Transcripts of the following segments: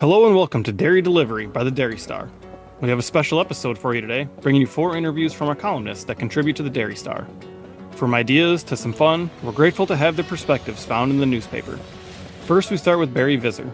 Hello and welcome to Dairy Delivery by the Dairy Star. We have a special episode for you today, bringing you 4 interviews from our columnists that contribute to the Dairy Star. From ideas to some fun, we're grateful to have their perspectives found in the newspaper. First, we start with Barry Visser.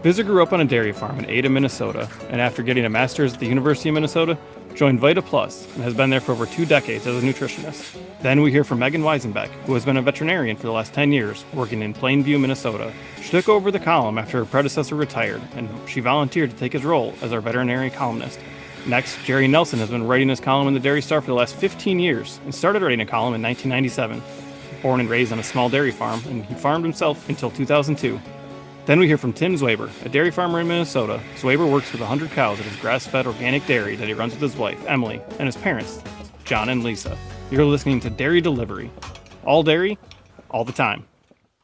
Visser grew up on a dairy farm in Ada, Minnesota, and after getting a master's at the University of Minnesota, joined Vita Plus and has been there for over 2 decades as a nutritionist. Then we hear from Megan Weisenbeck, who has been a veterinarian for the last 10 years, working in Plainview, Minnesota. She took over the column after her predecessor retired, and she volunteered to take his role as our veterinary columnist. Next, Jerry Nelson has been writing his column in the Dairy Star for the last 15 years and started writing a column in 1997. Born and raised on a small dairy farm, and he farmed himself until 2002. Then we hear from Tim Zweber, a dairy farmer in Minnesota. Zweber works with 100 cows at his grass-fed organic dairy that he runs with his wife, Emily, and his parents, John and Lisa. You're listening to Dairy Delivery. All dairy, all the time.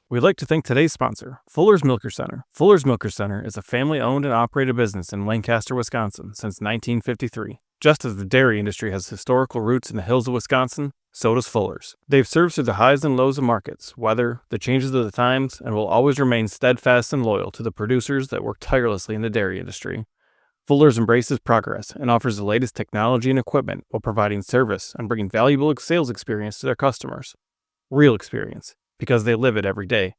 We'd like to thank today's sponsor, Fuller's Milker Center. Fuller's Milker Center is a family-owned and operated business in Lancaster, Wisconsin since 1953. Just as the dairy industry has historical roots in the hills of Wisconsin, so does Fuller's. They've served through the highs and lows of markets, weather, the changes of the times, and will always remain steadfast and loyal to the producers that work tirelessly in the dairy industry. Fuller's embraces progress and offers the latest technology and equipment while providing service and bringing valuable sales experience to their customers. Real experience, because they live it every day.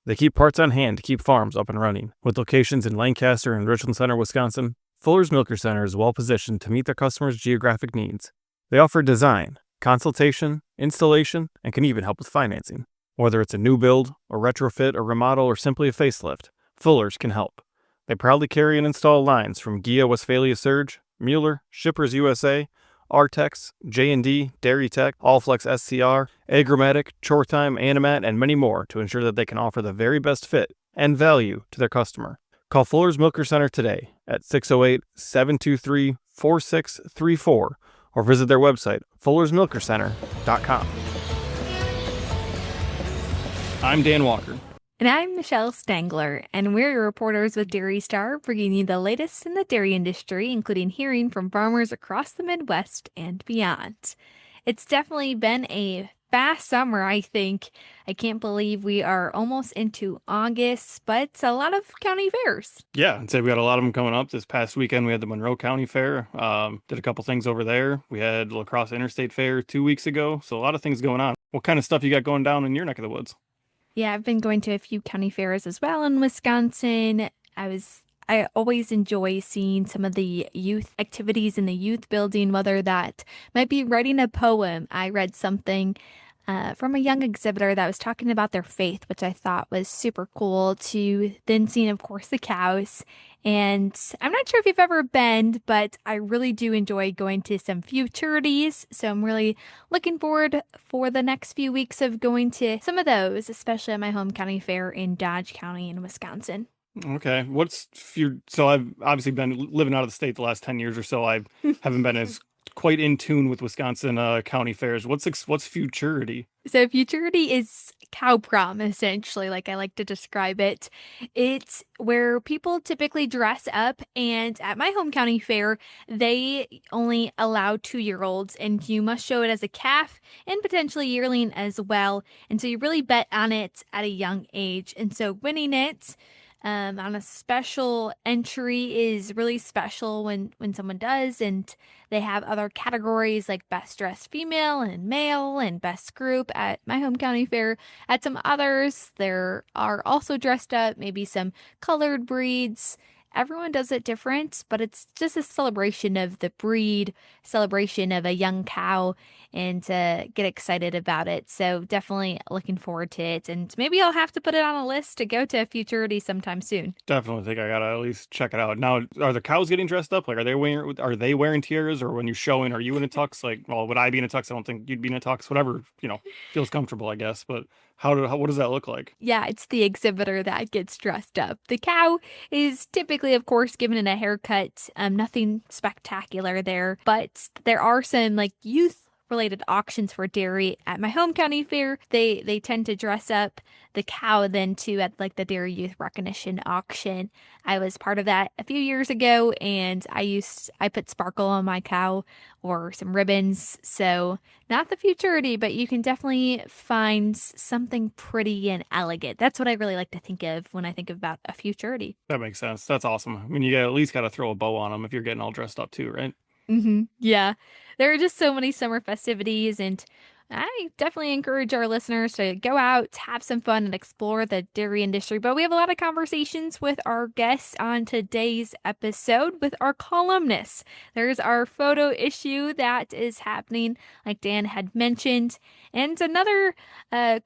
They keep parts on hand to keep farms up and running. With locations in Lancaster and Richland Center, Wisconsin, Fuller's Milker Center is well positioned to meet their customers' geographic needs. They offer design, consultation, installation, and can even help with financing. Whether it's a new build, a retrofit, a remodel, or simply a facelift, Fuller's can help. They proudly carry and install lines from Gia Westphalia Surge, Mueller, Shippers USA, Artex, J&D, Dairy Tech, Allflex SCR, Agromatic, Choretime, Animat, and many more to ensure that they can offer the very best fit and value to their customer. Call Fuller's Milker Center today at 608-723-4634 or visit their website, fullersmilkercenter.com. I'm Dan Walker. And I'm Michelle Stangler, and we're your reporters with Dairy Star, bringing you the latest in the dairy industry, including hearing from farmers across the Midwest and beyond. It's definitely been a fast summer, I think. I can't believe we are almost into August, but a lot of county fairs. Yeah, I'd say we got a lot of them coming up. This past weekend, we had the Monroe County Fair. Did a couple things over there. We had La Crosse Interstate Fair 2 weeks ago, so a lot of things going on. What kind of stuff you got going down in your neck of the woods? Yeah, I've been going to a few county fairs as well in Wisconsin. I always enjoy seeing some of the youth activities in the youth building, whether that might be writing a poem. I read something from a young exhibitor that was talking about their faith, which I thought was super cool, to then seeing, of course, the cows. And I'm not sure if you've ever been, but I really do enjoy going to some futurities. So I'm really looking forward for the next few weeks of going to some of those, especially at my home county fair in Dodge County in Wisconsin. Okay, so I've obviously been living out of the state the last 10 years or so. I haven't been as quite in tune with Wisconsin county fairs. What's futurity? So futurity is cow prom, essentially, like I like to describe it. It's where people typically dress up, and at my home county fair, they only allow 2-year-olds, and you must show it as a calf and potentially yearling as well. And so you really bet on it at a young age. And so winning it on a special entry is really special when someone does, and they have other categories like best dressed female and male and best group at my home county fair. At some others, there are also dressed up, maybe some colored breeds. Everyone does it different, but it's just a celebration of the breed, celebration of a young cow, and to get excited about it. So definitely looking forward to it. And maybe I'll have to put it on a list to go to Futurity sometime soon. Definitely think I gotta at least check it out. Now, are the cows getting dressed up? Like, are they wearing tiaras, or when you're showing, are you in a tux? Like, well, would I be in a tux? I don't think you'd be in a tux. Whatever, feels comfortable, I guess. But what does that look like? Yeah, it's the exhibitor that gets dressed up. The cow is typically, of course, given a haircut. Nothing spectacular there, but there are some like youth related auctions for dairy at my home county fair. They tend to dress up the cow then too at like the Dairy Youth Recognition auction. I was part of that a few years ago, and I put sparkle on my cow or some ribbons. So not the futurity, but you can definitely find something pretty and elegant. That's what I really like to think of when I think about a futurity. That makes sense. That's awesome. I mean, you at least got to throw a bow on them if you're getting all dressed up too, right? Yeah. There are just so many summer festivities, and I definitely encourage our listeners to go out, have some fun, and explore the dairy industry. But we have a lot of conversations with our guests on today's episode with our columnists. There's our photo issue that is happening, like Dan had mentioned. And another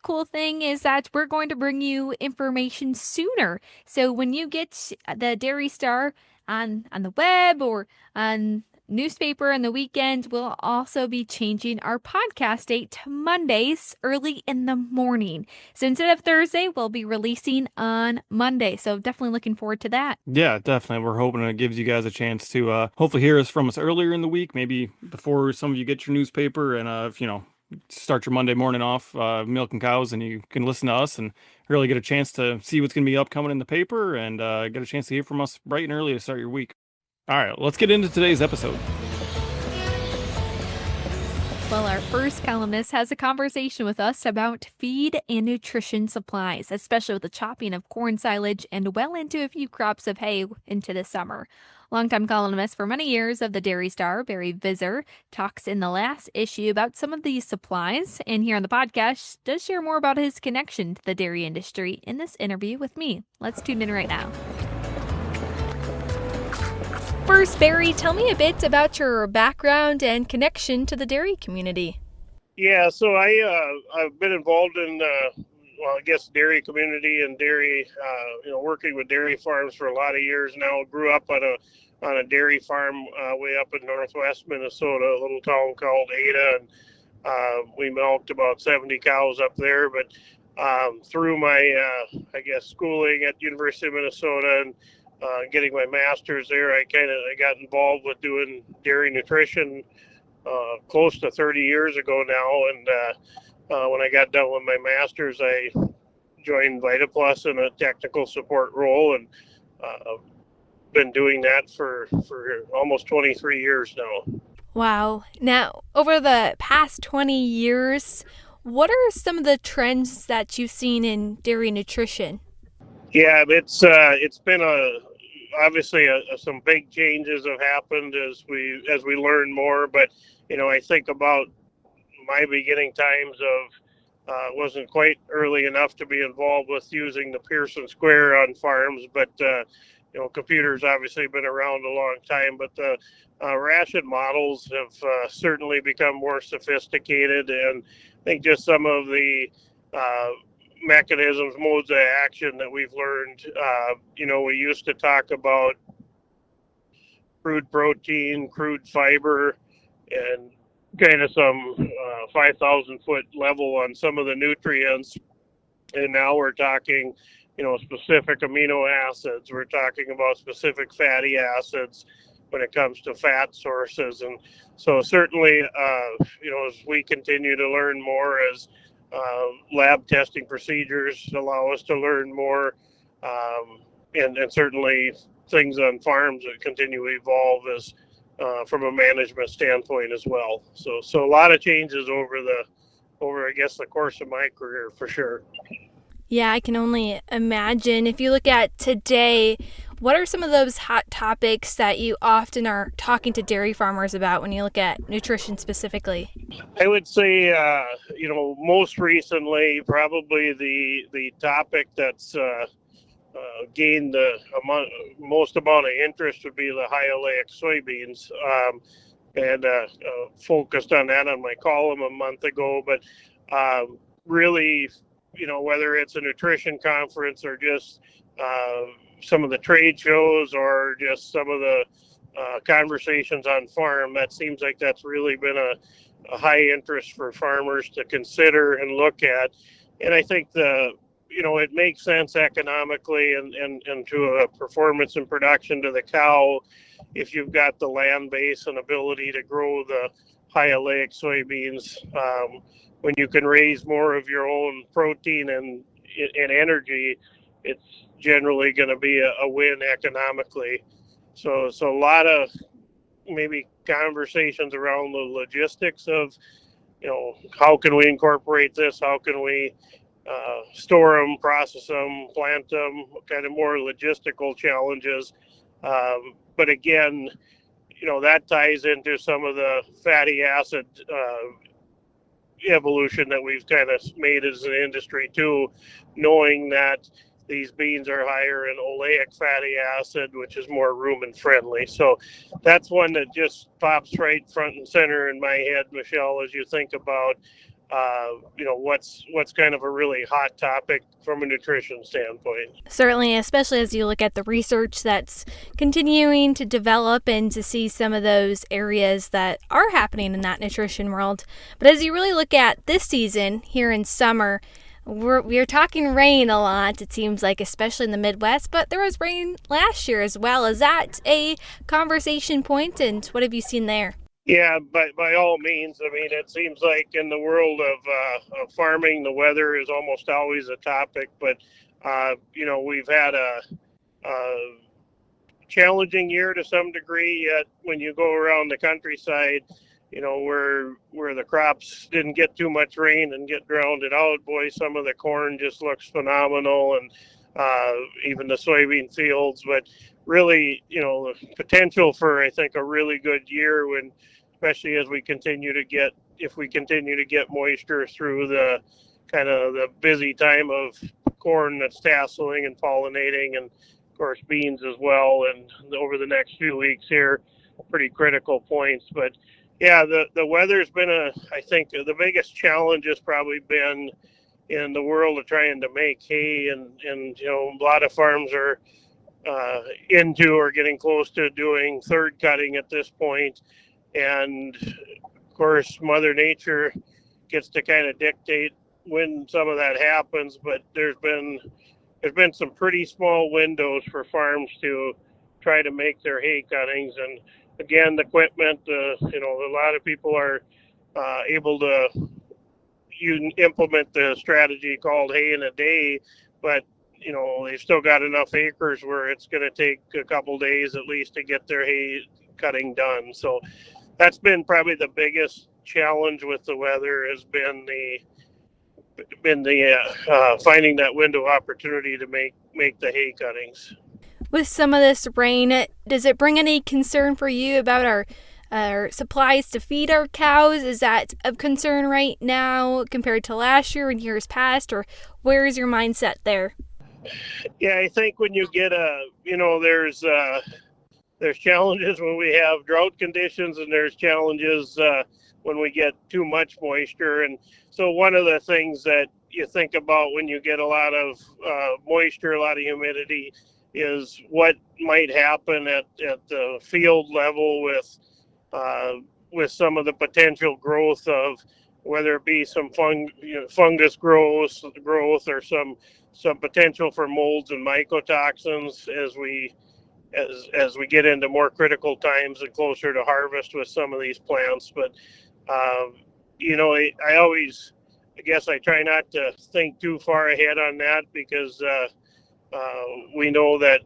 cool thing is that we're going to bring you information sooner. So when you get the Dairy Star on the web or on newspaper on the weekend, we'll also be changing our podcast date to Mondays early in the morning. So instead of Thursday, we'll be releasing on Monday. So definitely looking forward to that. Yeah, definitely. We're hoping it gives you guys a chance to hopefully hear us from us earlier in the week, maybe before some of you get your newspaper, and if start your Monday morning off milking cows, and you can listen to us and really get a chance to see what's going to be upcoming in the paper, and get a chance to hear from us bright and early to start your week. All right, let's get into today's episode. Well, our first columnist has a conversation with us about feed and nutrition supplies, especially with the chopping of corn silage and well into a few crops of hay into the summer. Longtime columnist for many years of the Dairy Star, Barry Visser, talks in the last issue about some of these supplies, and here on the podcast does share more about his connection to the dairy industry in this interview with me. Let's tune in right now. First, Barry, tell me a bit about your background and connection to the dairy community. Yeah, so I've been involved in dairy community and dairy, working with dairy farms for a lot of years now. Grew up on a dairy farm way up in northwest Minnesota, a little town called Ada, and we milked about 70 cows up there. But through my schooling at University of Minnesota and getting my master's there, I got involved with doing dairy nutrition close to 30 years ago now. And when I got done with my master's, I joined VitaPlus in a technical support role, and been doing that for almost 23 years now. Wow. Now, over the past 20 years, what are some of the trends that you've seen in dairy nutrition? Yeah, it's been obviously some big changes have happened as we learn more. But I think about my beginning times of wasn't quite early enough to be involved with using the Pearson Square on farms, but computers obviously been around a long time. But the ration models have certainly become more sophisticated, and I think just some of the mechanisms, modes of action that we've learned. We used to talk about crude protein, crude fiber, and kind of some 5,000 foot level on some of the nutrients. And now we're talking, specific amino acids. We're talking about specific fatty acids when it comes to fat sources. And so certainly, as we continue to learn more, as lab testing procedures allow us to learn more, and certainly things on farms that continue to evolve as from a management standpoint as well. So a lot of changes over the course of my career, for sure. Yeah, I can only imagine. If you look at today, what are some of those hot topics that you often are talking to dairy farmers about when you look at nutrition specifically? I would say, most recently, probably the topic that's gained the most amount of interest would be the high oleic soybeans, and focused on that on my column a month ago. But really, whether it's a nutrition conference or just some of the trade shows or just some of the conversations on farm, that seems like that's really been a high interest for farmers to consider and look at. And I think it makes sense economically and to a performance and production to the cow if you've got the land base and ability to grow the high oleic soybeans. When you can raise more of your own protein and energy, it's generally going to be a win economically. So a lot of maybe conversations around the logistics of, how can we incorporate this? How can we store them, process them, plant them, kind of more logistical challenges. But again, that ties into some of the fatty acid evolution that we've kind of made as an industry too, knowing that these beans are higher in oleic fatty acid, which is more rumen friendly. So that's one that just pops right front and center in my head, Michelle, as you think about what's kind of a really hot topic from a nutrition standpoint. Certainly, especially as you look at the research that's continuing to develop and to see some of those areas that are happening in that nutrition world. But as you really look at this season here in summer, we're talking rain a lot, it seems like, especially in the Midwest, but there was rain last year as well. Is that a conversation point, and what have you seen there? Yeah, by all means. I mean, it seems like in the world of farming, the weather is almost always a topic. But we've had a challenging year to some degree. Yet when you go around the countryside, where the crops didn't get too much rain and get drowned out, boy, some of the corn just looks phenomenal, and even the soybean fields. But really, the potential for, I think, a really good year when, especially as we continue to get moisture through the kind of the busy time of corn that's tasseling and pollinating, and of course beans as well. And over the next few weeks here, pretty critical points. But yeah, the weather's been I think the biggest challenge has probably been in the world of trying to make hay, and a lot of farms are into or getting close to doing third cutting at this point. And of course, Mother Nature gets to kind of dictate when some of that happens, but there's been some pretty small windows for farms to try to make their hay cuttings. And again, the equipment, a lot of people are able to implement the strategy called hay in a day, but they've still got enough acres where it's going to take a couple days at least to get their hay cutting done. So that's been probably the biggest challenge with the weather, has been the finding that window opportunity to make the hay cuttings. With some of this rain, does it bring any concern for you about our supplies to feed our cows? Is that of concern right now compared to last year and years past, or where is your mindset there? Yeah, I think when you get there's challenges when we have drought conditions, and there's challenges when we get too much moisture. And so one of the things that you think about when you get a lot of moisture, a lot of humidity, is what might happen at the field level with some of the potential growth of, whether it be some fungus growth or some potential for molds and mycotoxins as we get into more critical times and closer to harvest with some of these plants. But I guess I try not to think too far ahead on that, because we know that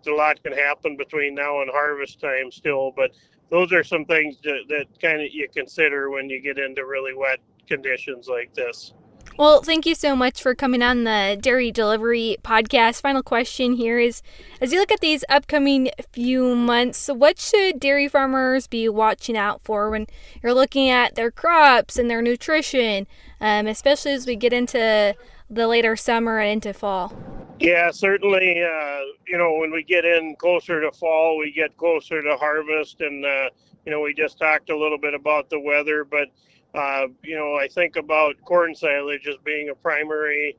a lot can happen between now and harvest time still. But those are some things that kind of you consider when you get into really wet conditions like this. Well, thank you so much for coming on the Dairy Delivery Podcast. Final question here is, as you look at these upcoming few months, what should dairy farmers be watching out for when you're looking at their crops and their nutrition, especially as we get into the later summer and into fall? Yeah, certainly, when we get in closer to fall, we get closer to harvest, and, we just talked a little bit about the weather, but I think about corn silage as being a primary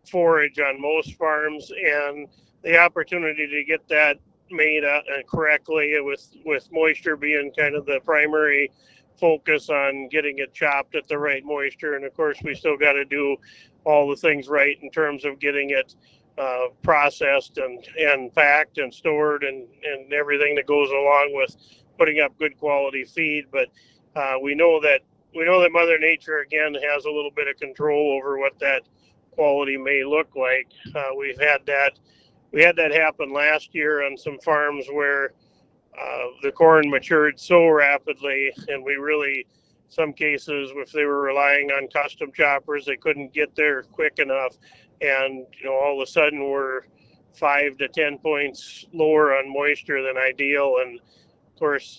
forage on most farms, and the opportunity to get that made correctly, with moisture being kind of the primary focus on getting it chopped at the right moisture. And of course, we still got to do all the things right in terms of getting it processed and packed and stored and everything that goes along putting up good quality feed. But we know that Mother Nature again has a little bit of control over what that quality may look like. We had that happen last year on some farms where the corn matured so rapidly, and we really, some cases, if they were relying on custom choppers, they couldn't get there quick enough, and all of a sudden we're 5 to 10 points lower on moisture than ideal, and of course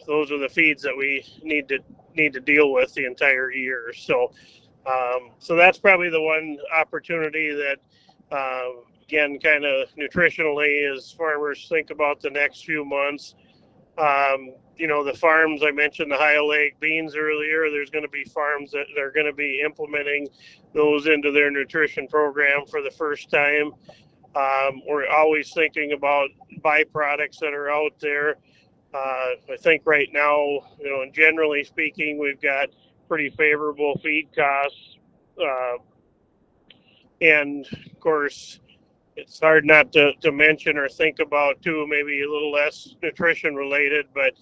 those are the feeds that we need to deal with the entire year. So that's probably the one opportunity that again, kind of nutritionally, as farmers think about the next few months. The farms, I mentioned the high oleic beans earlier. There's going to be farms that are going to be implementing those into their nutrition program for the first time. We're always thinking about byproducts that are out there. I think right now, generally speaking, we've got pretty favorable feed costs. And of course, it's hard not to mention or think about too, maybe a little less nutrition related, but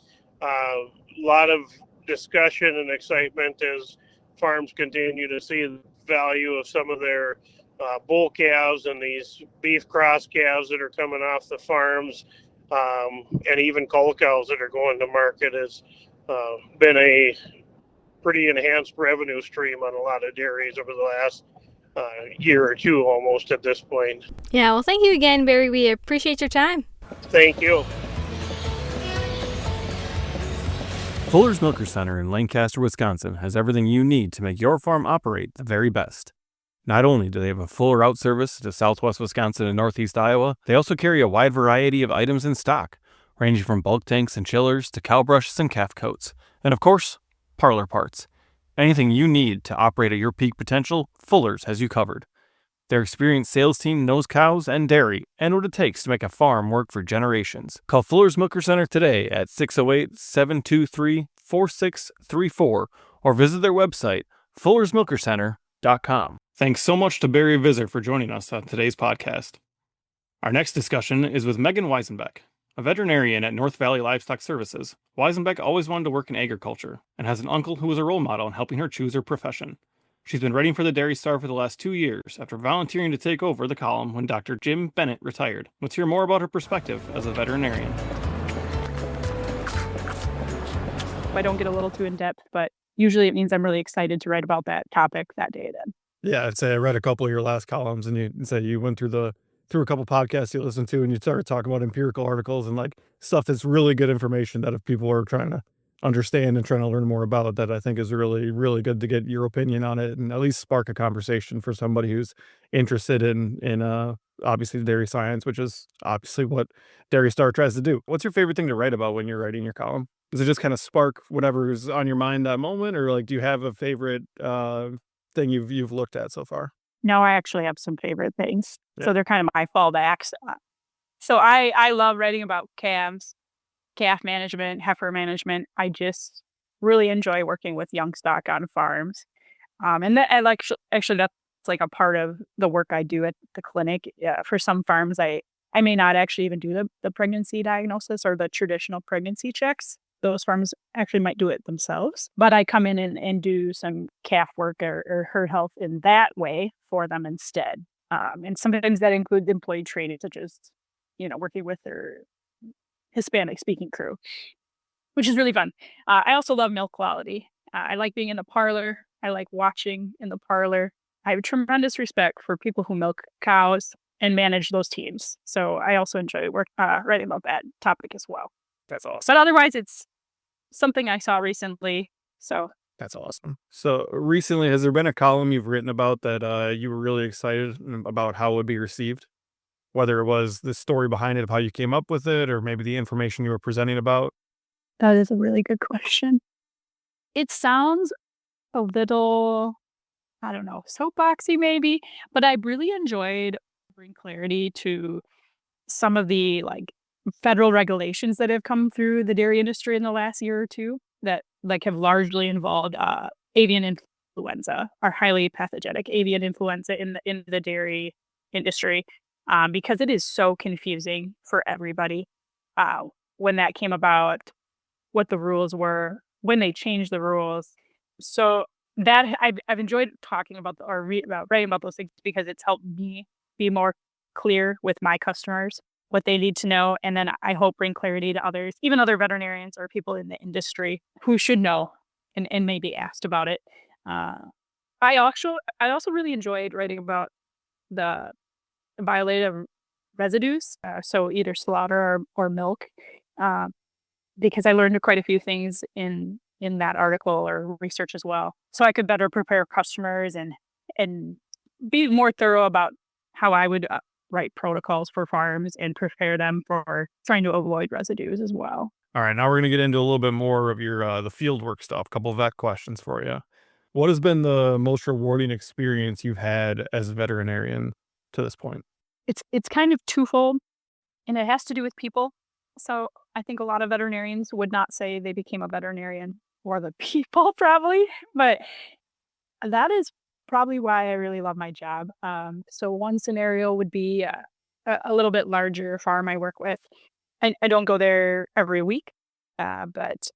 a lot of discussion and excitement as farms continue to see the value of some of their bull calves and these beef cross calves that are coming off the farms, and even cull cows that are going to market has been a pretty enhanced revenue stream on a lot of dairies over the last year or two almost at this point. Yeah, well, thank you again, Barry. We appreciate your time. Thank you. Fuller's Milker Center in Lancaster, Wisconsin has everything you need to make your farm operate the very best. Not only do they have a full route service to southwest Wisconsin and northeast Iowa, they also carry a wide variety of items in stock, ranging from bulk tanks and chillers to cow brushes and calf coats, and of course, parlor parts. Anything you need to operate at your peak potential, Fuller's has you covered. Their experienced sales team knows cows and dairy and what it takes to make a farm work for generations. Call Fuller's Milker Center today at 608-723-4634 or visit their website, fullersmilkercenter.com. Thanks so much to Barry Visser for joining us on today's podcast. Our next discussion is with Megan Weisenbeck. A veterinarian at North Valley Livestock Services, Weisenbeck always wanted to work in agriculture and has an uncle who was a role model in helping her choose her profession. She's been writing for the Dairy Star for the last 2 years after volunteering to take over the column when Dr. Jim Bennett retired. Let's hear more about her perspective as a veterinarian. I don't get a little too in-depth, but usually it means I'm really excited to write about that topic that day then. Yeah, I'd say I read a couple of your last columns and you say you went through a couple podcasts you listened to and you started talking about empirical articles and like stuff that's really good information that if people are trying to understand and trying to learn more about it, that I think is really, really good to get your opinion on it and at least spark a conversation for somebody who's interested in obviously dairy science, which is obviously what Dairy Star tries to do. What's your favorite thing to write about when you're writing your column? Does it just kind of spark whatever's on your mind that moment, or like do you have a favorite thing you've looked at so far? No, I actually have some favorite things. Yeah. So they're kind of my fallbacks. So I love writing about calves, calf management, heifer management. I just really enjoy working with young stock on farms. And actually that's like a part of the work I do at the clinic. For some farms, I may not actually even do the pregnancy diagnosis or the traditional pregnancy checks. Those farms actually might do it themselves, but I come in and do some calf work or herd health in that way for them instead. And sometimes that includes employee training, such as, working with their Hispanic speaking crew, which is really fun. I also love milk quality. I like being in the parlor. I like watching in the parlor. I have tremendous respect for people who milk cows and manage those teams. So I also enjoy writing about that topic as well. That's awesome. But otherwise, it's something I saw recently. So That's awesome. So recently, has there been a column you've written about that you were really excited about how it would be received? Whether it was the story behind it of how you came up with it, or maybe the information you were presenting about? that is a really good question. It sounds a little, I don't know, soapboxy maybe, but I really enjoyed bringing clarity to some of the federal regulations that have come through the dairy industry in the last year or two that have largely involved avian influenza, or highly pathogenic avian influenza in the dairy industry, because it is so confusing for everybody. When that came about, what the rules were, when they changed the rules. So that I've enjoyed talking about about writing about those things because it's helped me be more clear with my customers what they need to know, and then I hope bring clarity to others, even other veterinarians or people in the industry who should know and may be asked about it. Uh, I also really enjoyed writing about the violated residues, so either slaughter or milk, uh, because I learned quite a few things in that article or research as well, so I could better prepare customers and be more thorough about how I would write protocols for farms and prepare them for trying to avoid residues as well. All right, now we're going to get into a little bit more of your the field work stuff. A couple of vet questions for you. What has been the most rewarding experience you've had as a veterinarian to this point? It's kind of twofold, and it has to do with people. So I think a lot of veterinarians would not say they became a veterinarian for the people, probably, but that is probably why I really love my job. So one scenario would be a little bit larger farm I work with. I don't go there every week, but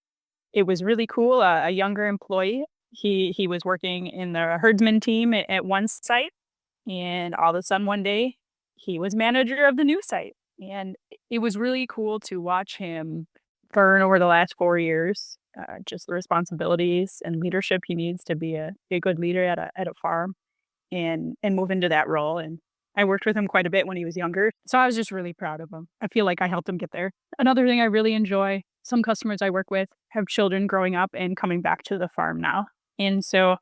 it was really cool. A younger employee, he was working in the herdsman team at one site, and all of a sudden one day he was manager of the new site. And it was really cool to watch him learn over the last 4 years, just the responsibilities and leadership he needs to be a good leader at a farm and move into that role. And I worked with him quite a bit when he was younger. So I was just really proud of him. I feel like I helped him get there. Another thing I really enjoy, some customers I work with have children growing up and coming back to the farm now. And so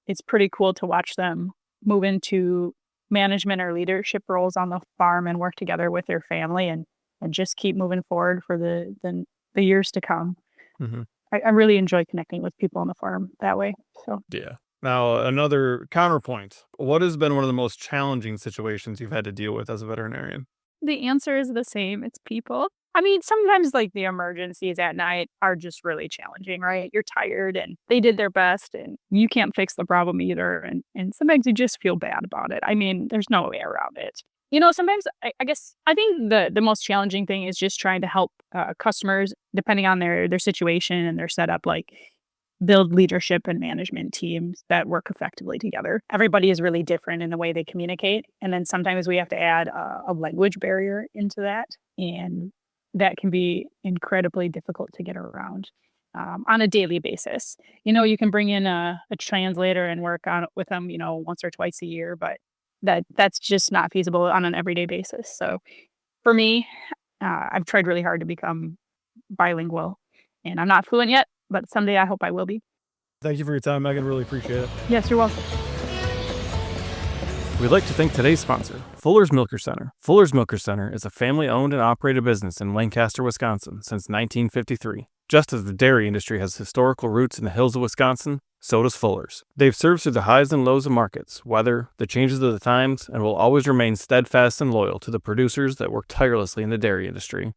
it's pretty cool to watch them move into management or leadership roles on the farm and work together with their family and just keep moving forward for the years to come. Mm-hmm. I really enjoy connecting with people on the farm that way. So Yeah. Now, another counterpoint. What has been one of the most challenging situations you've had to deal with as a veterinarian? the answer is the same. It's people. I mean, sometimes like the emergencies at night are just really challenging, right? You're tired and they did their best and you can't fix the problem either. And sometimes you just feel bad about it. I mean, there's no way around it. Sometimes I guess I think the most challenging thing is just trying to help customers, depending on their situation and their setup, like build leadership and management teams that work effectively together. Everybody is really different in the way they communicate. And then sometimes we have to add a language barrier into that. And that can be incredibly difficult to get around on a daily basis. You can bring in a translator and work on it with them, once or twice a year, but that's just not feasible on an everyday basis. So for me, I've tried really hard to become bilingual, and I'm not fluent yet, but someday I hope I will be. Thank you for your time, Megan. Really appreciate it. Yes, you're welcome. We'd like to thank today's sponsor, Fuller's Milker Center. Fuller's Milker Center is a family-owned and operated business in Lancaster, Wisconsin since 1953. Just as the dairy industry has historical roots in the hills of Wisconsin, so does Fuller's. They've served through the highs and lows of markets, weather, the changes of the times, and will always remain steadfast and loyal to the producers that work tirelessly in the dairy industry.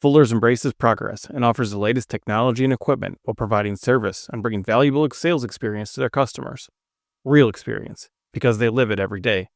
Fuller's embraces progress and offers the latest technology and equipment while providing service and bringing valuable sales experience to their customers. Real experience, because they live it every day.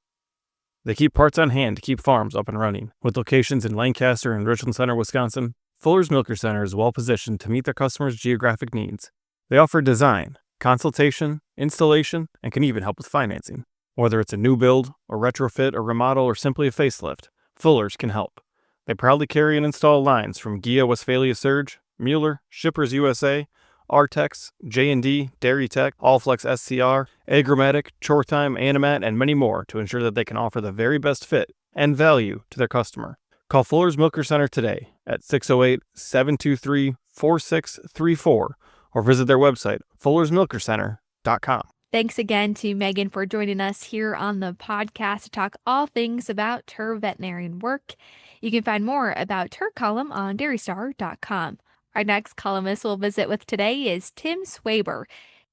They keep parts on hand to keep farms up and running. With locations in Lancaster and Richland Center, Wisconsin, Fuller's Milker Center is well positioned to meet their customers' geographic needs. They offer design, consultation, installation, and can even help with financing. Whether it's a new build, a retrofit, a remodel, or simply a facelift, Fuller's can help. They proudly carry and install lines from Gia Westphalia Surge, Mueller, Shippers USA, Artex, J&D, Dairy Tech, Allflex SCR, Agromatic, Choretime, Animat, and many more to ensure that they can offer the very best fit and value to their customer. Call Fuller's Milker Center today at 608-723-4634 or visit their website, fullersmilkercenter.com. Thanks again to Megan for joining us here on the podcast to talk all things about her veterinarian work. You can find more about her column on dairystar.com. Our next columnist we'll visit with today is Tim Zweber.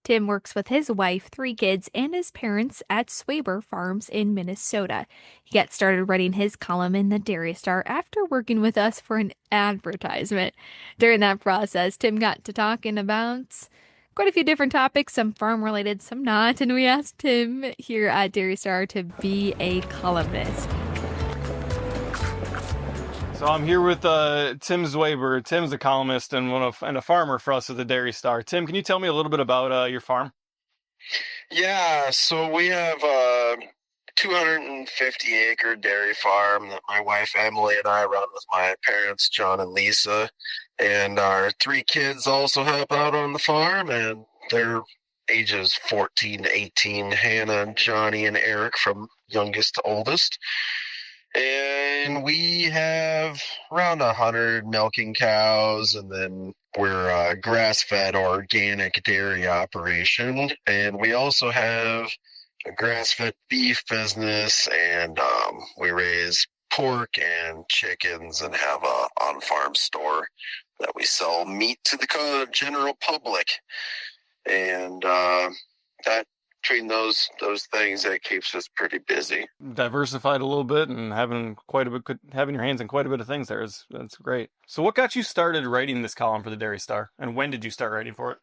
Tim works with his wife, 3 kids, and his parents at Zweber Farms in Minnesota. He got started writing his column in the Dairy Star after working with us for an advertisement. During that process, Tim got to talking about quite a few different topics, some farm-related, some not, and we asked him here at Dairy Star to be a columnist. So I'm here with Tim Zweber. Tim's a columnist and a farmer for us at the Dairy Star. Tim, can you tell me a little bit about your farm? Yeah, so we have a 250-acre dairy farm that my wife Emily and I run with my parents, John and Lisa. And our 3 kids also help out on the farm, and they're ages 14 to 18, Hannah, Johnny, and Eric from youngest to oldest. And we have around 100 milking cows, and then we're a grass-fed organic dairy operation. And we also have a grass-fed beef business, and we raise pork and chickens and have a on-farm store that we sell meat to the general public. And that between those things, that keeps us pretty busy. Diversified a little bit and having your hands in quite a bit of things that's great. So what got you started writing this column for the Dairy Star, and when did you start writing for it?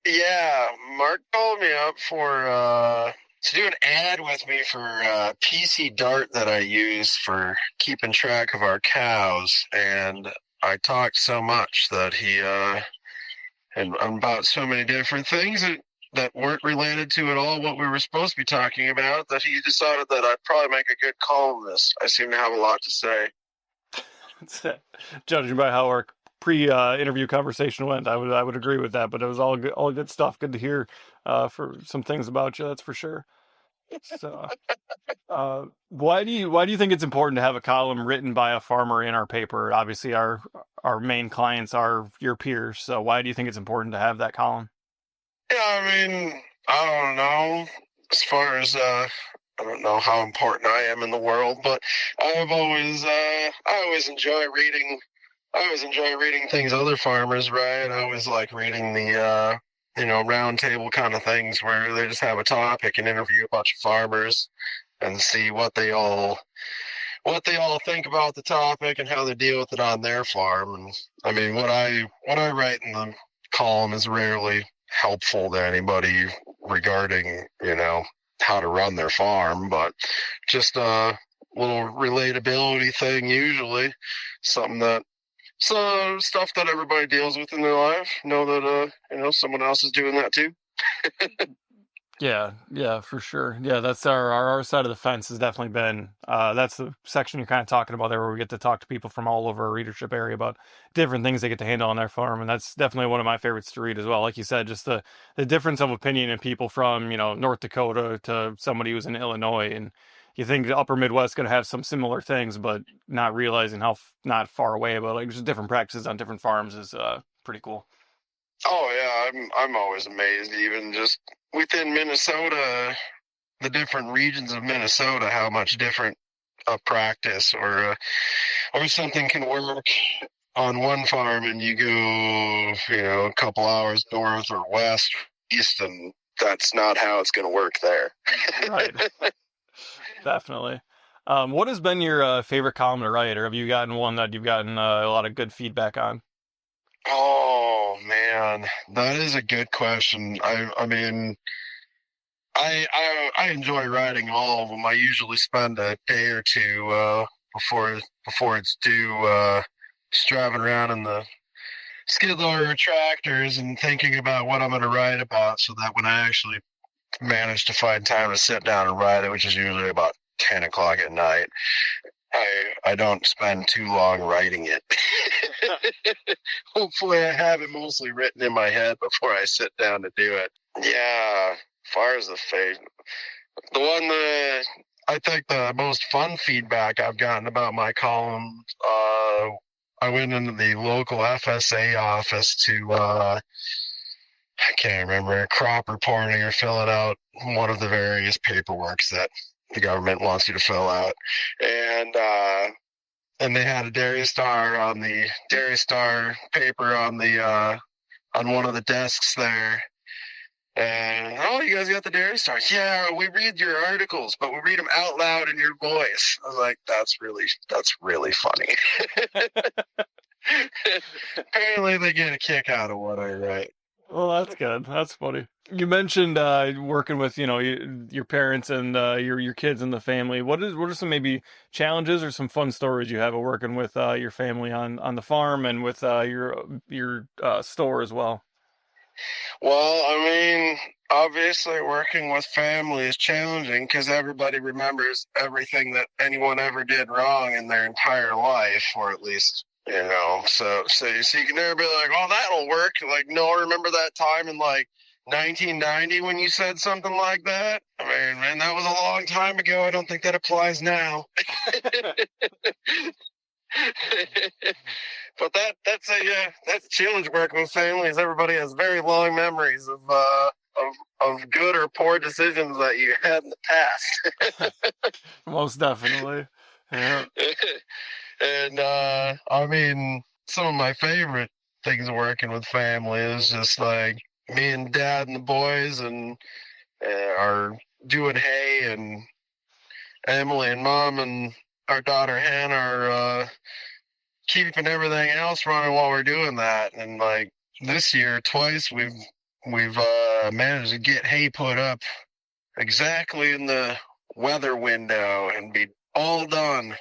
Yeah, Mark called me up for to do an ad with me for PC Dart that I use for keeping track of our cows, and I talked so much that he and about so many different things that weren't related to at all what we were supposed to be talking about, that he decided that I'd probably make a good columnist. I seem to have a lot to say. Judging by how our pre-interview conversation went, I would agree with that. But it was all good stuff. Good to hear for some things about you. That's for sure. So, why do you think it's important to have a column written by a farmer in our paper? Obviously, our main clients are your peers. So, why do you think it's important to have that column? Yeah, I mean, I don't know. As far as I don't know how important I am in the world, but I always enjoy reading. I always enjoy reading things other farmers write. I always like reading the round table kind of things where they just have a topic and interview a bunch of farmers and see what they all think about the topic and how they deal with it on their farm. And I mean, what I write in the column is rarely helpful to anybody regarding, how to run their farm, but just a little relatability thing, usually something that some stuff that everybody deals with in their life. Know that someone else is doing that too. Yeah, for sure. Yeah, that's our side of the fence has definitely been, that's the section you're kind of talking about there, where we get to talk to people from all over our readership area about different things they get to handle on their farm. And that's definitely one of my favorites to read as well. Like you said, just the difference of opinion in people from, North Dakota to somebody who's in Illinois. And you think the upper Midwest going to have some similar things, but not realizing how not far away, but like just different practices on different farms is pretty cool. Oh yeah, I'm always amazed, even just within Minnesota, the different regions of Minnesota, how much different a practice or something can work on one farm, and you go, a couple hours north or west, east, and that's not how it's going to work there. Right. Definitely. What has been your favorite column to write, or have you gotten one that you've gotten a lot of good feedback on? Oh man, that is a good question. I mean, I enjoy writing all of them. I usually spend a day or two before it's due, just driving around in the skid loader tractors and thinking about what I'm going to write about, so that when I actually manage to find time to sit down and write it, which is usually about 10 o'clock at night, I don't spend too long writing it. Hopefully I have it mostly written in my head before I sit down to do it. Yeah, as far as the one that I think the most fun feedback I've gotten about my column, I went into the local FSA office to, I can't remember, crop reporting or filling out one of the various paperworks that the government wants you to fill out. And they had a Dairy Star paper on one of the desks there. And, oh, you guys got the Dairy Star? Yeah, we read your articles, but we read them out loud in your voice. I was like, that's really funny. Apparently they get a kick out of what I write. Well, that's good. That's funny. You mentioned working with your parents and your kids and the family. What are some maybe challenges or some fun stories you have of working with your family on the farm and with your store as well? Well, I mean, obviously working with family is challenging because everybody remembers everything that anyone ever did wrong in their entire life, or at least, so you can never be like, oh, that'll work. Like, no, remember that time in like 1990 when you said something like that? I mean, man, that was a long time ago. I don't think that applies now. But that's a challenge working with families. Everybody has very long memories of good or poor decisions that you had in the past. Most definitely. Yeah. And I mean, some of my favorite things working with family is just like me and dad and the boys and are doing hay, and Emily and mom and our daughter Hannah are keeping everything else running while we're doing that. And like this year, twice we've managed to get hay put up exactly in the weather window and be all done.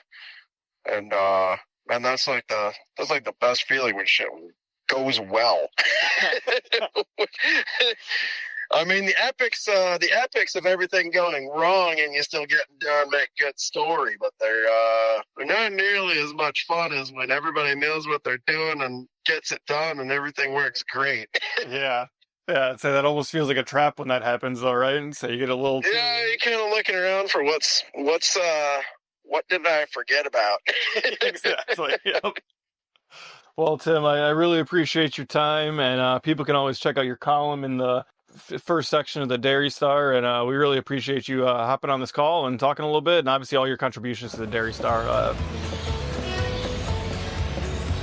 And that's like the best feeling when shit goes well. I mean, the epics of everything going wrong and you still getting done make good story, but they're not nearly as much fun as when everybody knows what they're doing and gets it done and everything works great. Yeah. Yeah. So that almost feels like a trap when that happens, though, right? And so you get a little. Yeah, you're kind of looking around for what did I forget about? Exactly. Yep. Well, Tim, I really appreciate your time, and people can always check out your column in the first section of the Dairy Star, and we really appreciate you hopping on this call and talking a little bit, and obviously all your contributions to the Dairy Star.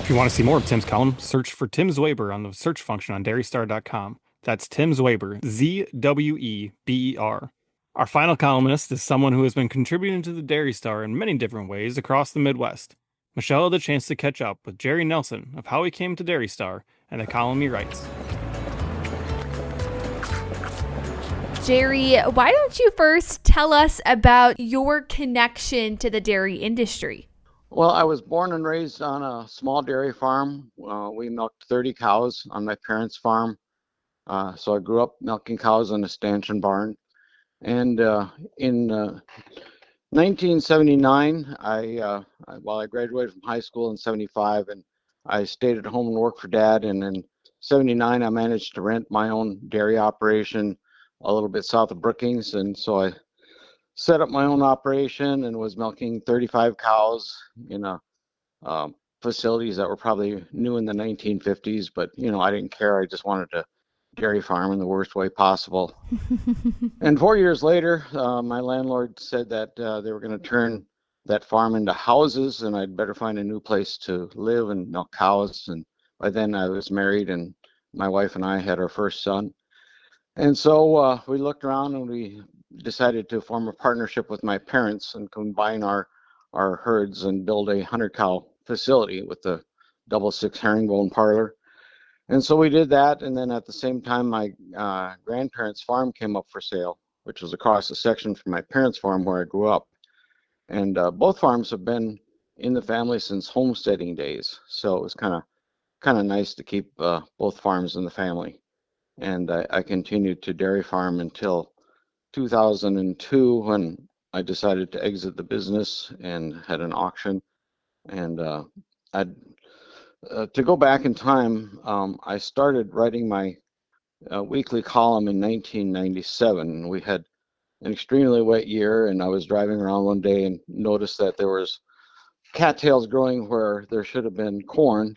If you want to see more of Tim's column, search for Tim Zweber on the search function on dairystar.com. That's Tim Zweber, Zweber. Our final columnist is someone who has been contributing to the Dairy Star in many different ways across the Midwest. Michelle had the chance to catch up with Jerry Nelson of how he came to Dairy Star and the column he writes. Jerry, why don't you first tell us about your connection to the dairy industry? Well, I was born and raised on a small dairy farm. We milked 30 cows on my parents' farm. So I grew up milking cows in a stanchion barn. And in 1979, I graduated from high school in 75, and I stayed at home and worked for Dad. And in 79, I managed to rent my own dairy operation a little bit south of Brookings. And so I set up my own operation and was milking 35 cows in facilities that were probably new in the 1950s. But, I didn't care. I just wanted to dairy farm in the worst way possible. And 4 years later, my landlord said that they were going to turn that farm into houses and I'd better find a new place to live and milk cows. And by then I was married and my wife and I had our first son. And so we looked around and we decided to form a partnership with my parents and combine our herds and build a 100-cow facility with the double six herringbone parlor. And so we did that. And then at the same time, my grandparents' farm came up for sale, which was across the section from my parents' farm where I grew up. And both farms have been in the family since homesteading days. So it was kind of nice to keep both farms in the family. And I continued to dairy farm until 2002 when I decided to exit the business and had an auction. And to go back in time, I started writing my weekly column in 1997. We had an extremely wet year, and I was driving around one day and noticed that there was cattails growing where there should have been corn.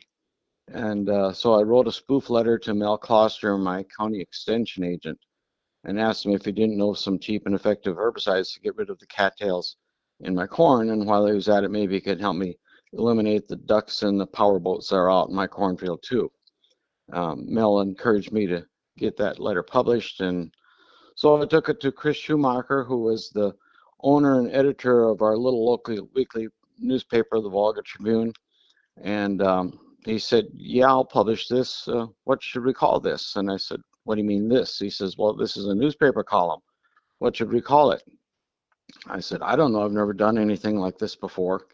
And so I wrote a spoof letter to Mel Closter, my county extension agent, and asked him if he didn't know some cheap and effective herbicides to get rid of the cattails in my corn. And while he was at it, maybe he could help me eliminate the ducks and the power boats that are out in my cornfield too. Mel encouraged me to get that letter published. And so I took it to Chris Schumacher, who was the owner and editor of our little local weekly newspaper, the Volga Tribune. And he said, yeah, I'll publish this. What should we call this? And I said, what do you mean this? He says, well, this is a newspaper column. What should we call it? I said, I don't know. I've never done anything like this before.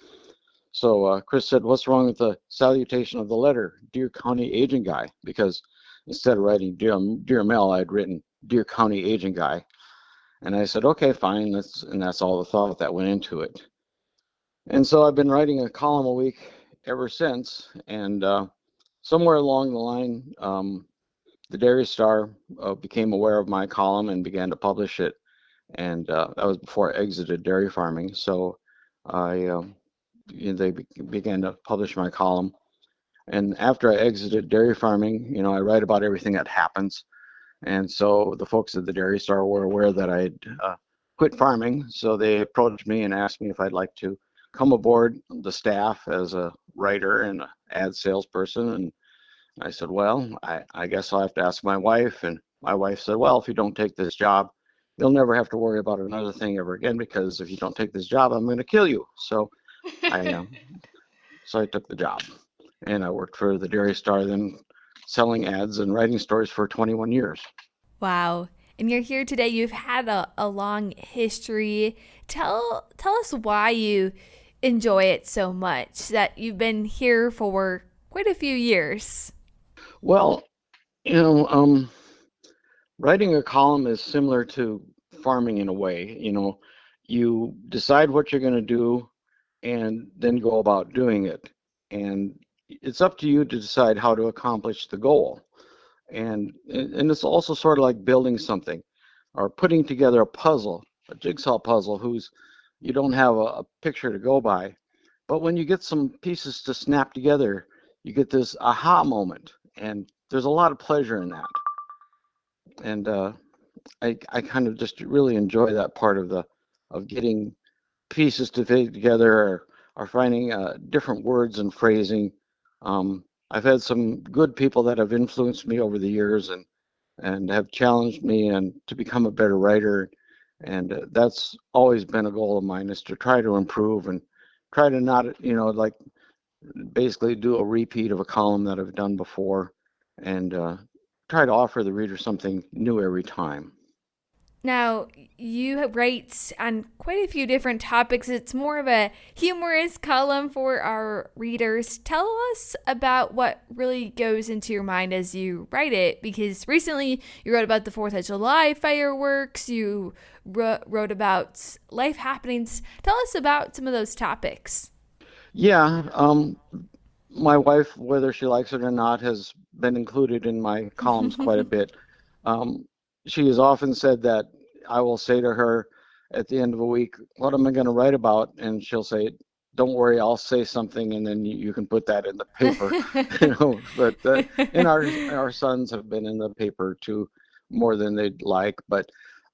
So Chris said, what's wrong with the salutation of the letter, Dear County Agent Guy? Because instead of writing Dear Mel, I'd written Dear County Agent Guy. And I said, okay, fine. That's all the thought that went into it. And so I've been writing a column a week ever since. And somewhere along the line, the Dairy Star became aware of my column and began to publish it. And that was before I exited dairy farming. So they began to publish my column. And after I exited dairy farming, I write about everything that happens. And so the folks at the Dairy Star were aware that I'd quit farming. So they approached me and asked me if I'd like to come aboard the staff as a writer and an ad salesperson. And I said, well, I guess I'll have to ask my wife. And my wife said, well, if you don't take this job, you'll never have to worry about another thing ever again, because if you don't take this job, I'm going to kill you. So I took the job, and I worked for the Dairy Star, then selling ads and writing stories for 21 years. Wow. And you're here today. You've had a long history. Tell us why you enjoy it so much, that you've been here for quite a few years. Well, writing a column is similar to farming in a way. You decide what you're going to do and then go about doing it. And it's up to you to decide how to accomplish the goal. And it's also sort of like building something or putting together a puzzle, a jigsaw puzzle you don't have a picture to go by. But when you get some pieces to snap together, you get this aha moment. And there's a lot of pleasure in that. And I kind of just really enjoy that part of getting pieces to fit together or finding different words and phrasing. I've had some good people that have influenced me over the years and have challenged me and to become a better writer. And that's always been a goal of mine, is to try to improve and try to not, like basically do a repeat of a column that I've done before, and try to offer the reader something new every time. Now, you write on quite a few different topics. It's more of a humorous column for our readers. Tell us about what really goes into your mind as you write it, because recently you wrote about the 4th of July fireworks. You wrote about life happenings. Tell us about some of those topics. Yeah, my wife, whether she likes it or not, has been included in my columns quite a bit. She has often said that I will say to her at the end of a week, what am I going to write about? And she'll say, don't worry, I'll say something, and then you can put that in the paper. But and our sons have been in the paper too, more than they'd like. But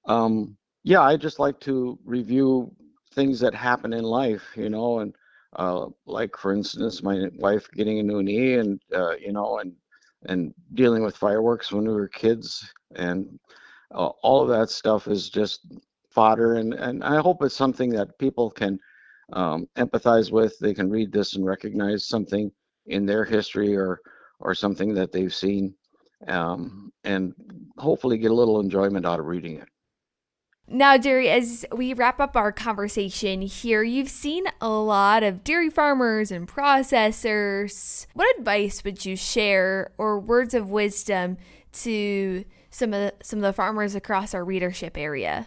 yeah, I just like to review things that happen in life, and like, for instance, my wife getting a new knee, and and dealing with fireworks when we were kids, and all of that stuff is just fodder, and I hope it's something that people can empathize with. They can read this and recognize something in their history or something that they've seen, and hopefully get a little enjoyment out of reading it. Now, Jerry, as we wrap up our conversation here, you've seen a lot of dairy farmers and processors. What advice would you share, or words of wisdom, to some of the farmers across our readership area?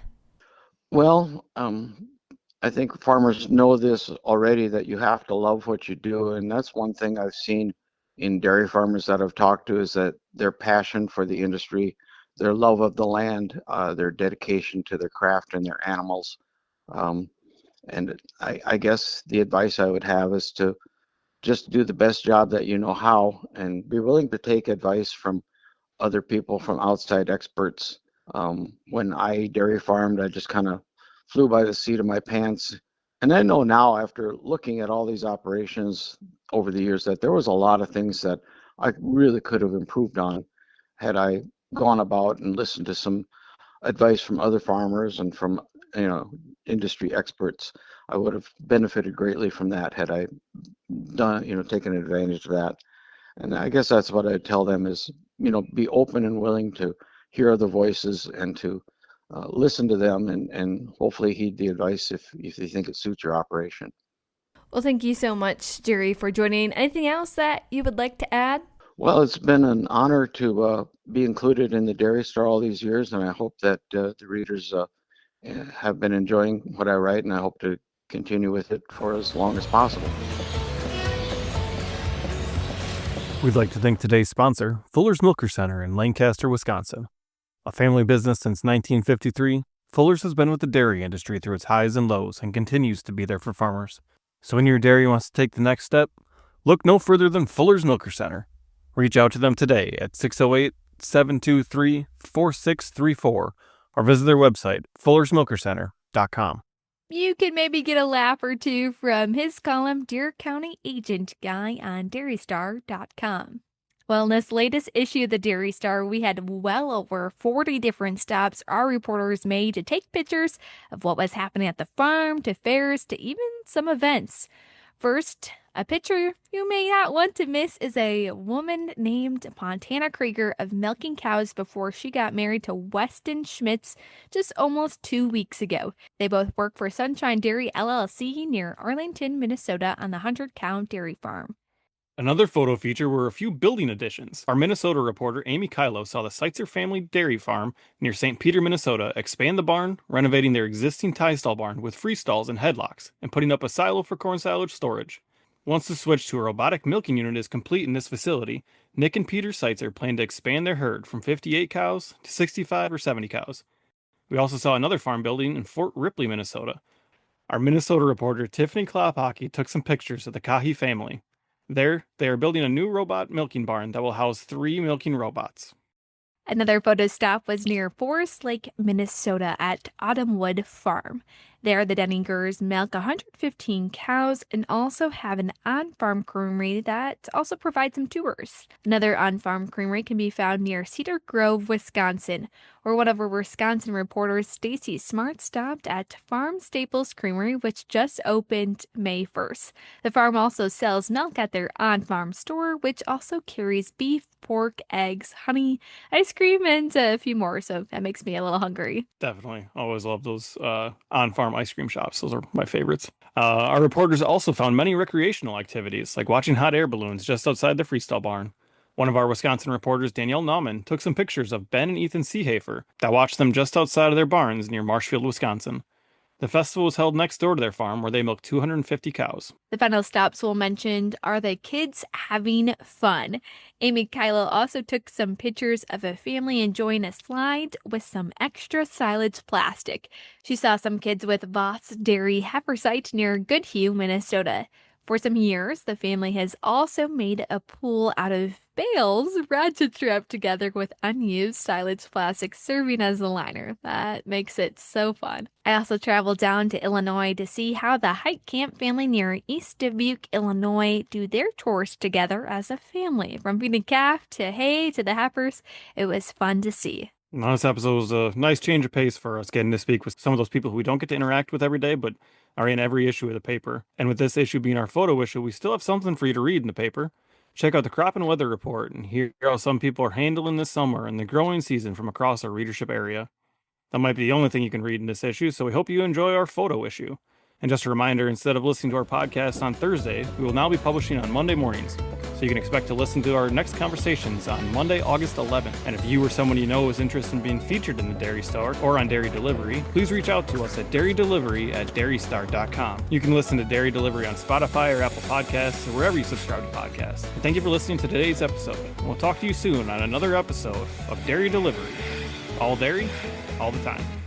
Well, I think farmers know this already, that you have to love what you do, and that's one thing I've seen in dairy farmers that I've talked to, is that their passion for the industry, their love of the land, their dedication to their craft and their animals. And I guess the advice I would have is to just do the best job that you know how, and be willing to take advice from other people, from outside experts. When I dairy farmed, I just kind of flew by the seat of my pants. And I know now, after looking at all these operations over the years, that there was a lot of things that I really could have improved on had I gone about and listened to some advice from other farmers and from industry experts. I would have benefited greatly from that had I done taken advantage of that. And I guess that's what I tell them is, be open and willing to hear other voices and to listen to them and hopefully heed the advice if you think it suits your operation. Well, thank you so much, Jerry, for joining. Anything else that you would like to add? Well, it's been an honor to be included in the Dairy Star all these years, and I hope that the readers have been enjoying what I write, and I hope to continue with it for as long as possible. We'd like to thank today's sponsor, Fuller's Milker Center in Lancaster, Wisconsin. A family business since 1953, Fuller's has been with the dairy industry through its highs and lows and continues to be there for farmers. So when your dairy wants to take the next step, look no further than Fuller's Milker Center. Reach out to them today at 608-723-4634 or visit their website, fullersmilkercenter.com. You can maybe get a laugh or two from his column, Deer County Agent Guy, on dairystar.com. Well, in this latest issue of the Dairy Star, we had well over 40 different stops our reporters made to take pictures of what was happening at the farm, to fairs, to even some events. First, a picture you may not want to miss is a woman named Montana Krieger of milking cows before she got married to Weston Schmitz just almost 2 weeks ago. They both work for Sunshine Dairy LLC near Arlington, Minnesota on the 100-cow dairy farm. Another photo feature were a few building additions. Our Minnesota reporter Amy Kylo saw the Seitzer family dairy farm near St. Peter, Minnesota expand the barn, renovating their existing tie stall barn with freestalls and headlocks, and putting up a silo for corn silage storage. Once the switch to a robotic milking unit is complete in this facility, Nick and Peter Seitzer plan to expand their herd from 58 cows to 65 or 70 cows. We also saw another farm building in Fort Ripley, Minnesota. Our Minnesota reporter Tiffany Klophocky took some pictures of the Kahi family. There, they are building a new robot milking barn that will house 3 milking robots. Another photo stop was near Forest Lake, Minnesota at Autumnwood Farm. There, the Denningers milk 115 cows and also have an on-farm creamery that also provides some tours. Another on-farm creamery can be found near Cedar Grove, Wisconsin, where one of our Wisconsin reporters, Stacy Smart, stopped at Farm Staples Creamery, which just opened May 1st. The farm also sells milk at their on-farm store, which also carries beef, pork, eggs, honey, ice cream, and a few more, so that makes me a little hungry. Definitely. Always love those on-farm ice cream shops. Those are my favorites. Our reporters also found many recreational activities, like watching hot air balloons just outside the freestall barn. One of our Wisconsin reporters, Danielle Nauman, took some pictures of Ben and Ethan Seehafer that watched them just outside of their barns near Marshfield, Wisconsin. The festival was held next door to their farm where they milked 250 cows. The final stops we'll mention are the kids having fun. Amy Kylo also took some pictures of a family enjoying a slide with some extra silage plastic. She saw some kids with Voss Dairy heifer site near Goodhue, Minnesota. For some years, the family has also made a pool out of bales ratchet strapped together with unused silage plastic serving as the liner. That makes it so fun. I also traveled down to Illinois to see how the Hike Camp family near East Dubuque, Illinois do their chores together as a family. From feeding calf to hay to the heifers, it was fun to see. Now, this episode was a nice change of pace for us, getting to speak with some of those people who we don't get to interact with every day, but are in every issue of the paper. And with this issue being our photo issue, we still have something for you to read in the paper. Check out the crop and weather report and hear how some people are handling this summer and the growing season from across our readership area. That might be the only thing you can read in this issue, so we hope you enjoy our photo issue. And just a reminder, instead of listening to our podcast on Thursday, we will now be publishing on Monday mornings. So you can expect to listen to our next conversations on Monday, August 11th. And if you or someone you know is interested in being featured in the Dairy Star or on Dairy Delivery, please reach out to us at dairydelivery@dairystar.com. You can listen to Dairy Delivery on Spotify or Apple Podcasts or wherever you subscribe to podcasts. And thank you for listening to today's episode. We'll talk to you soon on another episode of Dairy Delivery. All dairy, all the time.